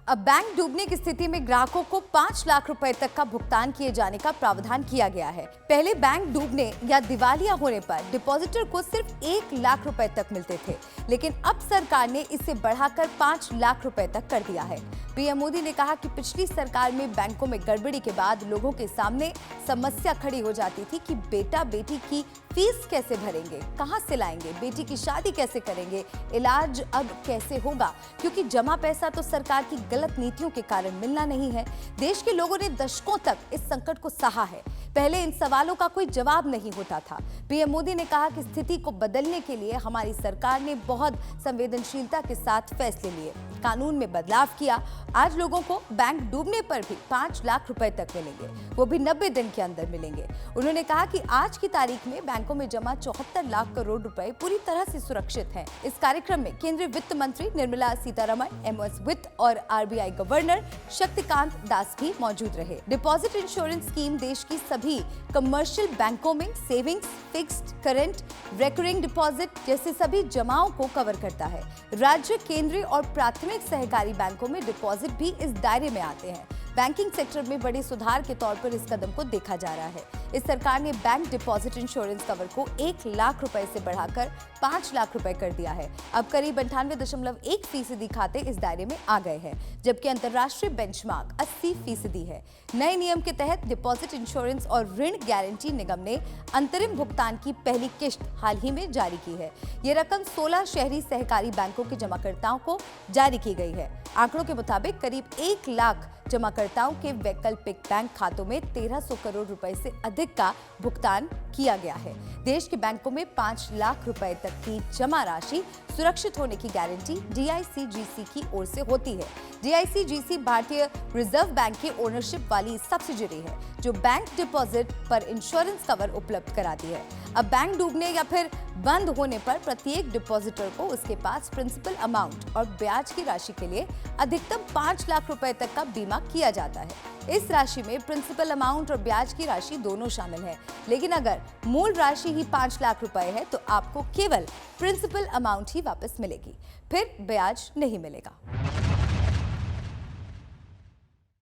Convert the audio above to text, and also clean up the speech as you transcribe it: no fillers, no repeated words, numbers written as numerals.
अब बैंक डूबने की स्थिति में ग्राहकों को 5 लाख रुपए तक का भुगतान किए जाने का प्रावधान किया गया है। पहले बैंक डूबने या दिवालिया होने पर डिपॉजिटर को सिर्फ 1 लाख रुपए तक मिलते थे, लेकिन अब सरकार ने इसे बढ़ाकर 5 लाख रुपए तक कर दिया है। पीएम मोदी ने कहा कि पिछली सरकार में बैंकों में गड़बड़ी के बाद लोगों के सामने समस्या खड़ी हो जाती थी कि बेटा बेटी की फीस कैसे भरेंगे, कहां से लाएंगे, बेटी की शादी कैसे करेंगे, इलाज अब कैसे होगा, क्योंकि जमा पैसा तो सरकार की गलत नीतियों के कारण मिलना नहीं है। देश के लोगों ने दशकों तक इस संकट को सहा है। पहले इन सवालों का कोई जवाब नहीं होता था। पीएम मोदी ने कहा कि स्थिति को बदलने के लिए हमारी सरकार ने बहुत संवेदनशीलता के साथ फैसले लिए, कानून में बदलाव किया। आज लोगों को बैंक डूबने पर भी 5 लाख रुपए तक मिलेंगे, वो भी 90 दिन के अंदर मिलेंगे। उन्होंने कहा कि आज की तारीख में बैंकों में जमा 74 लाख करोड़ रुपए पूरी तरह से सुरक्षित हैं। इस कार्यक्रम में केंद्रीय वित्त मंत्री निर्मला सीतारमण, एमओएस वित्त और आरबीआई गवर्नर शक्तिकांत दास भी मौजूद रहे। डिपॉजिट इंश्योरेंस स्कीम देश की सभी कमर्शियल बैंकों में savings, fixed, current, recurring deposit जैसे सभी जमाओं को कवर करता है। राज्य, केंद्रीय और प्राथमिक सहकारी बैंकों में डिपॉजिट भी इस दायरे में आते हैं। बैंकिंग सेक्टर में बड़े सुधार के तौर पर इस कदम को देखा जा रहा है। इस सरकार ने बैंक डिपॉजिट इंश्योरेंस कवर को 1 लाख रुपए से बढ़ाकर 5 लाख रुपए कर दिया है। अब करीब 98.1% खाते इस दायरे में आ गए हैं, जबकि अंतर्राष्ट्रीय बेंचमार्क 80% है। नए नियम के तहत डिपॉजिट इंश्योरेंस और ऋण गारंटी निगम ने अंतरिम भुगतान की पहली किश्त हाल ही में जारी की है। ये रकम 16 शहरी सहकारी बैंकों के जमाकर्ताओं को जारी की गई है। आंकड़ों के मुताबिक करीब 1 लाख जमाकर्ताओं के वैकल्पिक बैंक खातों में 1300 करोड़ रुपए से अधिक का भुगतान किया गया है। देश के बैंकों में 5 लाख रुपए तक की जमा राशि सुरक्षित होने की गारंटी डीआईसीजीसी की ओर से होती है। डीआईसीजीसी भारतीय रिजर्व बैंक की ओनरशिप वाली सब्सिडियरी है, जो बैंक डिपॉजिट पर इंश्योरेंस कवर उपलब्ध कराती है। अब बैंक डूबने या फिर बंद होने पर प्रत्येक डिपॉजिटर को उसके पास प्रिंसिपल अमाउंट और ब्याज की राशि के लिए अधिकतम 5 लाख रुपए तक का बीमा किया जाता है। इस राशि में प्रिंसिपल अमाउंट और ब्याज की राशि दोनों शामिल है, लेकिन अगर मूल राशि ही 5 लाख रुपए है तो आपको केवल प्रिंसिपल अमाउंट ही वापस मिलेगी, फिर ब्याज नहीं मिलेगा।